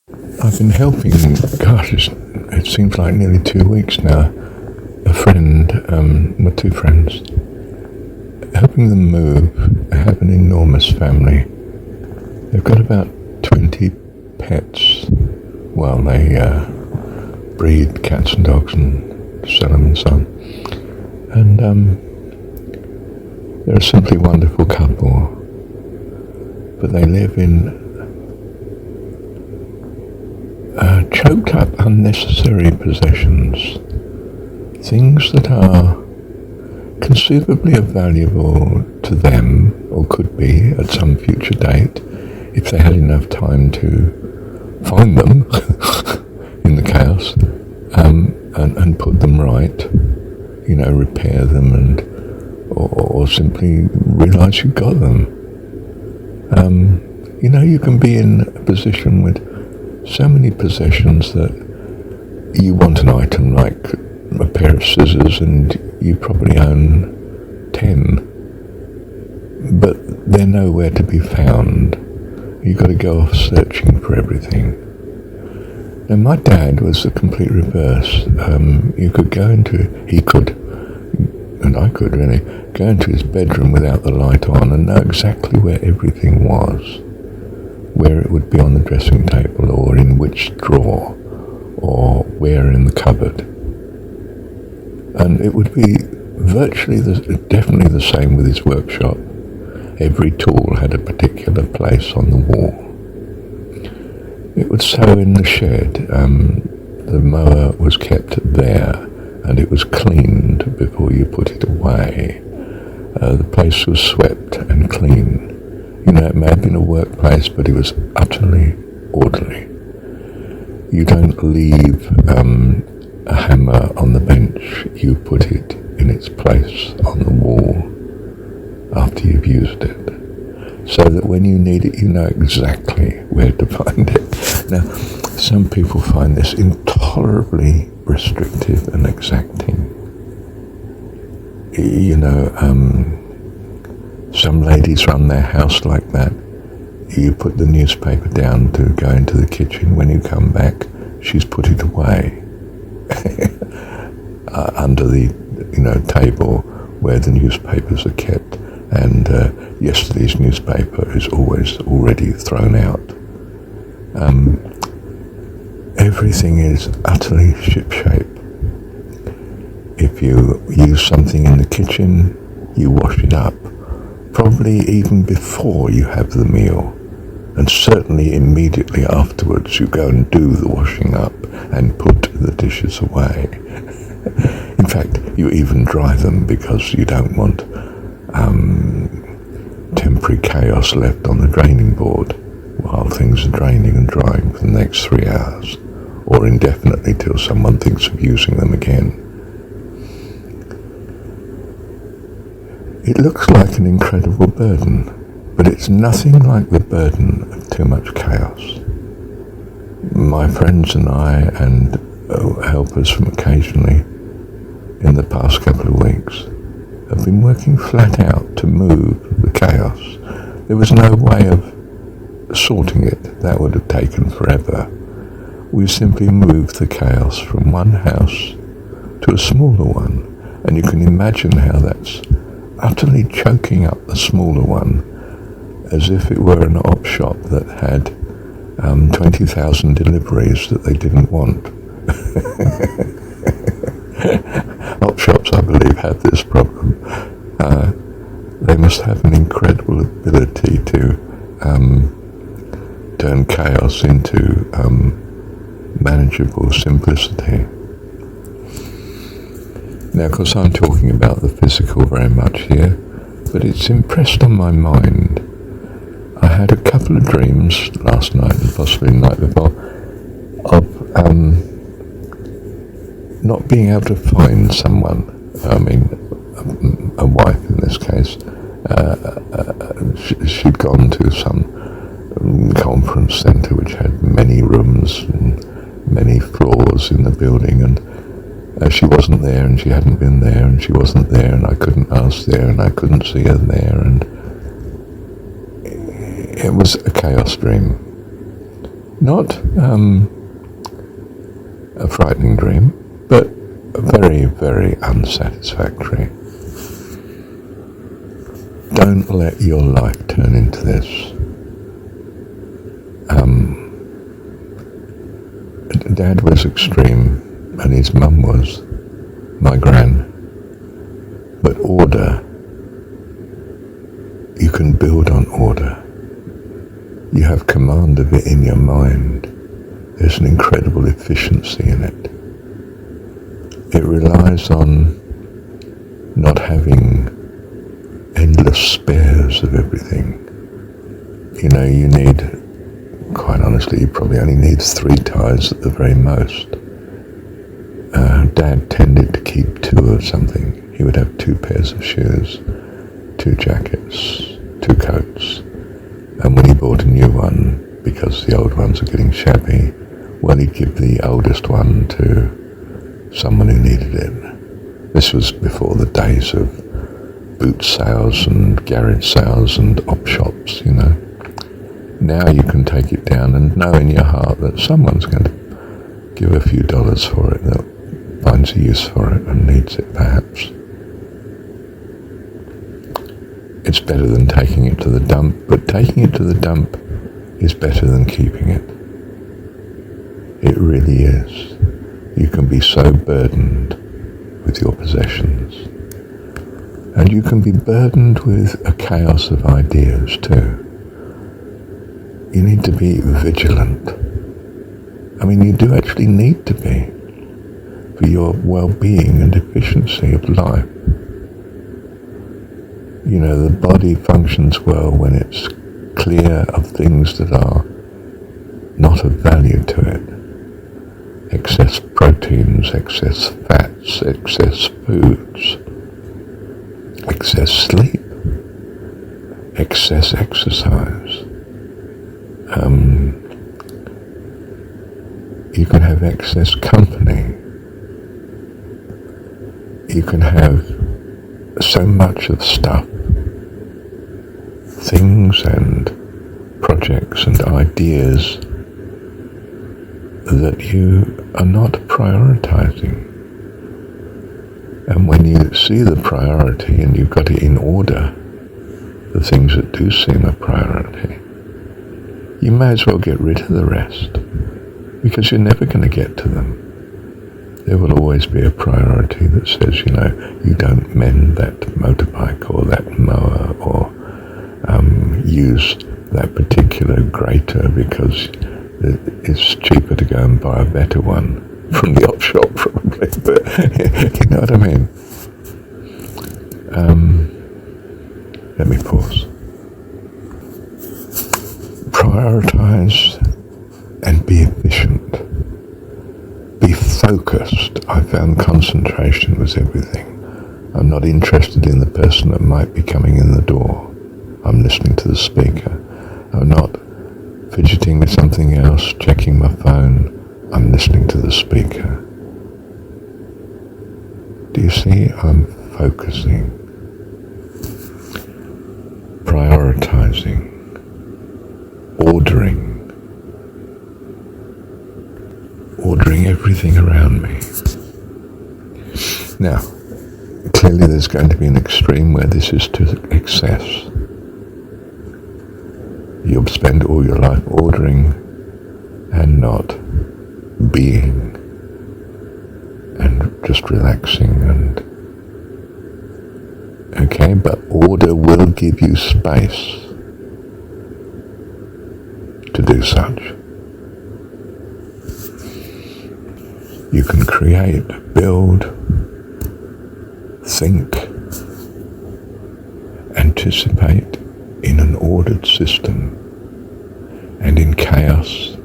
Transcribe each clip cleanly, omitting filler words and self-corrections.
I've been helping, it seems like nearly 2 weeks now, a friend, my two friends, helping them move. They have an enormous family. They've got about 20 pets. Well, they breed cats and dogs and sell them and so on. And they're a simply wonderful couple. But they live in choked up unnecessary possessions. Things that are conceivably of valuable to them, or could be at some future date, if they had enough time to find them in the chaos, and put them right, repair them, and or simply realise you got them. You can be in a position with so many possessions that you want an item like a pair of scissors and you probably own 10, but they're nowhere to be found. You've got to go off searching for everything. Now, my dad was the complete reverse. He could, and I could really, go into his bedroom without the light on and know exactly where everything was, where it would be on the dressing table, or in which drawer, or where in the cupboard. And it would be definitely the same with his workshop. Every tool had a particular place on the wall. It was so in the shed. The mower was kept there, and it was cleaned before you put it away. The place was swept and clean. It may have been a workplace, but it was utterly orderly. You don't leave a hammer on the bench. You put it in its place on the wall after you've used it, so that when you need it, you know exactly where to find it. Now, some people find this intolerably restrictive and exacting. Some ladies run their house like that. You put the newspaper down to go into the kitchen. When you come back, she's put it away under the table where the newspapers are kept. And yesterday's newspaper is always already thrown out. Everything is utterly shipshape. If you use something in the kitchen, you wash it up, probably even before you have the meal, and certainly immediately afterwards you go and do the washing up and put the dishes away. In fact, you even dry them because you don't want temporary chaos left on the draining board while things are draining and drying for the next 3 hours, or indefinitely till someone thinks of using them again. It looks like an incredible burden, but it's nothing like the burden of too much chaos. My friends and I, and helpers from occasionally, in the past couple of weeks, have been working flat out to move the chaos. There was no way of sorting it. That would have taken forever. We simply moved the chaos from one house to a smaller one, and you can imagine how that's utterly choking up the smaller one, as if it were an op shop that had 20,000 deliveries that they didn't want. Op shops, I believe, have this problem. They must have an incredible ability to turn chaos into manageable simplicity. Now, of course, I'm talking about the physical very much here, but it's impressed on my mind. I had a couple of dreams last night, and possibly the night before, of not being able to find someone. I mean, a wife in this case. She'd gone to some conference centre which had many rooms and many floors in the building, and she wasn't there, and she hadn't been there, and she wasn't there, and I couldn't ask there, and I couldn't see her there, and it was a chaos dream. Not a frightening dream, but very, very unsatisfactory. Don't let your life turn into this. Dad was extreme, and his mum was my gran. But order, you can build on order. You have command of it in your mind. There's an incredible efficiency in it. It relies on not having endless spares of everything. You know, you need, quite honestly, you probably only need 3 ties at the very most. Dad tended to keep 2 of something. He would have 2 pairs of shoes, 2 jackets, 2 coats. And when he bought a new one, because the old ones are getting shabby, well, he'd give the oldest one to someone who needed it. This was before the days of boot sales and garage sales and op shops, you know. Now you can take it down and know in your heart that someone's going to give a few dollars for it, that finds a use for it and needs it perhaps. It's better than taking it to the dump, but taking it to the dump is better than keeping it. It really is. You can be so burdened with your possessions. And you can be burdened with a chaos of ideas too. You need to be vigilant. I mean, you do actually need to be for your well-being and efficiency of life. You know, the body functions well when it's clear of things that are not of value to it. Excess proteins, excess fats, excess foods, excess sleep, excess exercise. You can have excess company. You can have so much of stuff, things and projects and ideas that you are not prioritizing. And when you see the priority and you've got it in order, the things that do seem a priority, you may as well get rid of the rest, because you're never going to get to them. There will always be a priority that says, you know, you don't mend that motorbike or that mower or use that particular grater because it's cheaper to go and buy a better one from the op shop probably, but you know what I mean. Let me pause. Prioritize and be efficient. Be focused. I found concentration was everything. I'm not interested in the person that might be coming in the door. I'm listening to the speaker. I'm not fidgeting with something else, checking my phone. I'm listening to the speaker. Do you see? I'm focusing. Prioritizing. Ordering everything around me. Now, clearly there's going to be an extreme where this is to excess. You'll spend all your life ordering and not being and just relaxing and okay, but order will give you space to do such. You can create, build, think, anticipate in an ordered system, and in chaos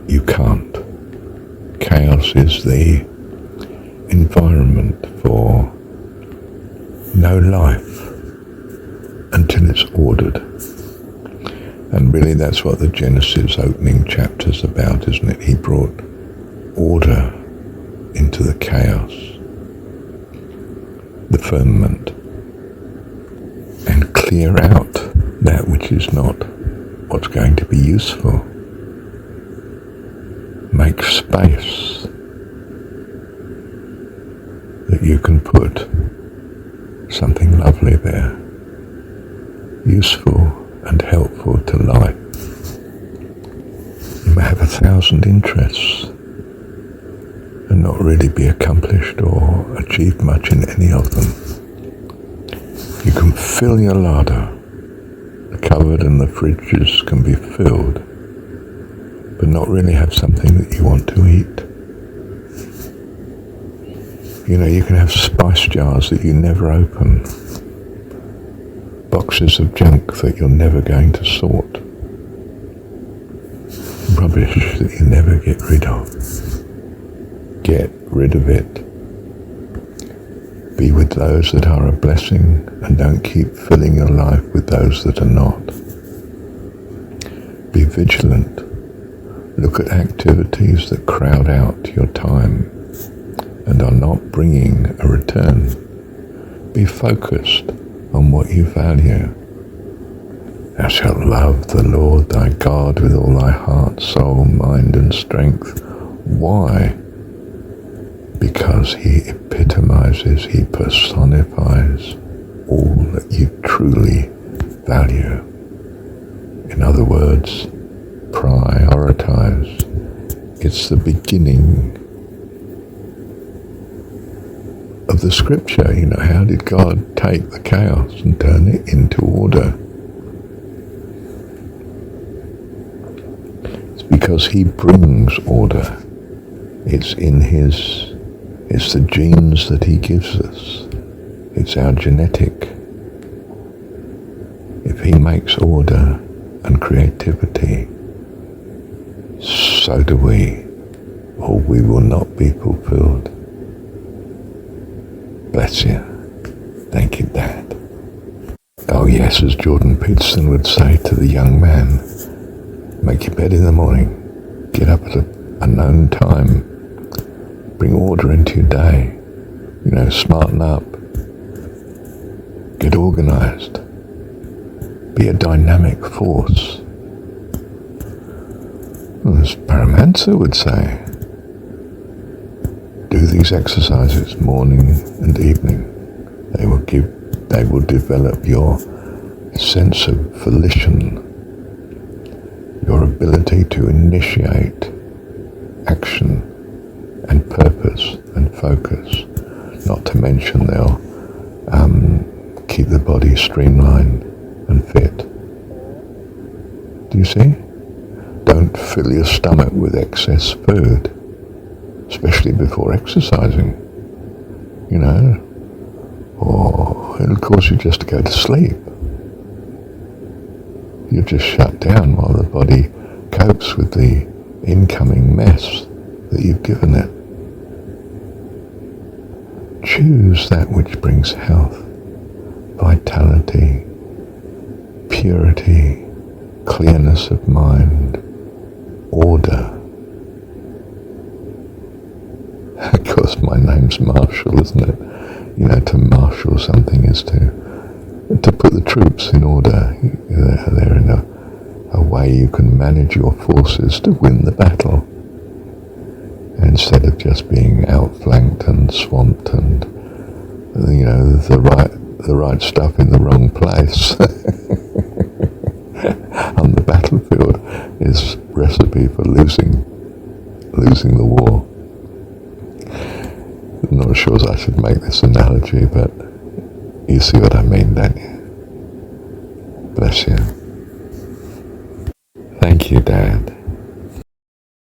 you can't. Chaos is the environment for no life until it's ordered. And really that's what the Genesis opening chapter's about, isn't it? He brought order into the chaos, the firmament, and clear out that which is not what's going to be useful. make space that you can put something lovely there, useful and helpful to life. You may have 1,000 interests and not really be accomplished or achieve much in any of them. You can fill your larder. The cupboard and the fridges can be filled, but not really have something that you want to eat. You know, you can have spice jars that you never open, boxes of junk that you're never going to sort, rubbish that you never get rid of. Get rid of it. Be with those that are a blessing and don't keep filling your life with those that are not. Be vigilant. Look at activities that crowd out your time and are not bringing a return. Be focused on what you value. Thou shalt love the Lord thy God with all thy heart, soul, mind and strength. Why? Because he epitomizes, he personifies all that you truly value. In other words, prioritize. It's the beginning of the scripture. You know, how did God take the chaos and turn it into order? It's because he brings order. It's the genes that he gives us. It's our genetic. If he makes order and creativity, so do we, or we will not be fulfilled. Bless you. Thank you, Dad. Oh yes, as Jordan Peterson would say to the young man, make your bed in the morning, get up at a known time, bring order into your day, you know, smarten up, get organized, be a dynamic force. As Paramahansa would say, do these exercises morning and evening. They will develop your sense of volition, your ability to initiate action and purpose and focus. Not to mention they'll keep the body streamlined and fit. Do you see? Don't fill your stomach with excess food, especially before exercising, you know, or it'll cause you just to go to sleep. You're just shut down while the body copes with the incoming mess that you've given it. Choose that which brings health, vitality, purity, clearness of mind, order. Of course, my name's Marshall, isn't it? You know, to marshal something is to put the troops in order. They're in a way you can manage your forces to win the battle, instead of just being outflanked and swamped and, you know, the right stuff in the wrong place. On the battlefield is recipe for losing the war. I'm not sure I should make this analogy, but you see what I mean, don't you? Bless you. Thank you, Dad.